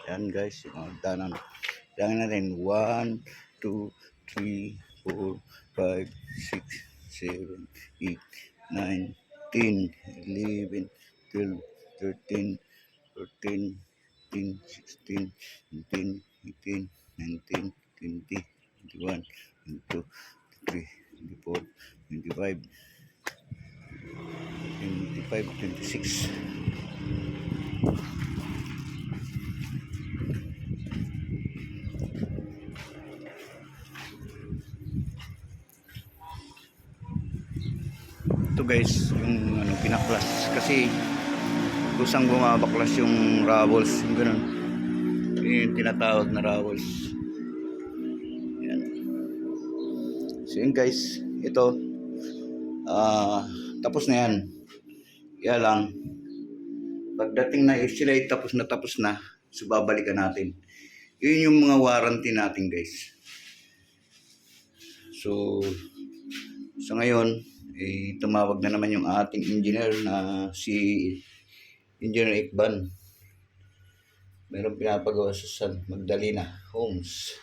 Yan guys, yung mga hagdanan. Yan natin, 1, 2, 3, 4, 5, 6, 7, 8, 9, 10, 11, 12, 13, 14, 15, 16, 17, 18, 19, 20, 21, 22, 23, 24, 25, 25, 26. Ito guys, yung pinaklas kasi kusang bumabaklas yung ravels, yung ganun. Yun yung tinatawag na ravels. Yan. So yun guys, ito tapos na yan. Kaya lang pagdating na sila ay tapos na, so babalikan natin. Yun yung mga warranty natin guys. So sa ngayon tumawag na naman yung ating engineer na si Engineer Ikban. Meron pinapagawa sa San Magdalena Homes.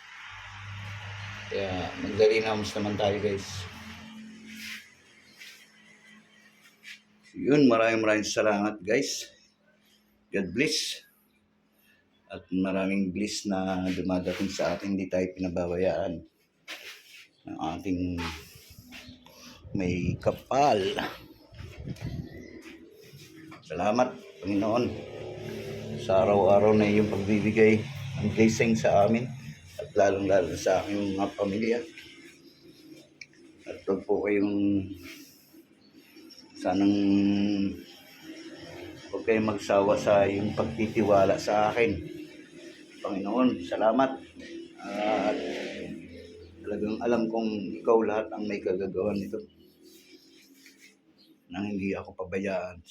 Kaya Magdalena Homes naman tayo guys. So, yun, maraming salamat guys. God bless. At maraming bliss na dumadating sa atin, hindi tayo pinababayaan ng ating may kapal. Salamat Panginoon sa araw-araw na iyong pagbibigay ng blessing sa amin at lalong-lalo sa aking mga pamilya. At huwag po kayong sanang huwag kayong magsawa sa iyong pagtitiwala sa akin. Panginoon, salamat. At talagang alam kong ikaw lahat ang may kagagawan nito. Nang hindi ako pabayaan.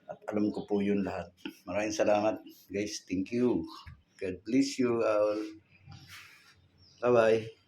At alam ko po yun lahat. Maraming salamat guys. Thank you. God bless you all. Bye-bye.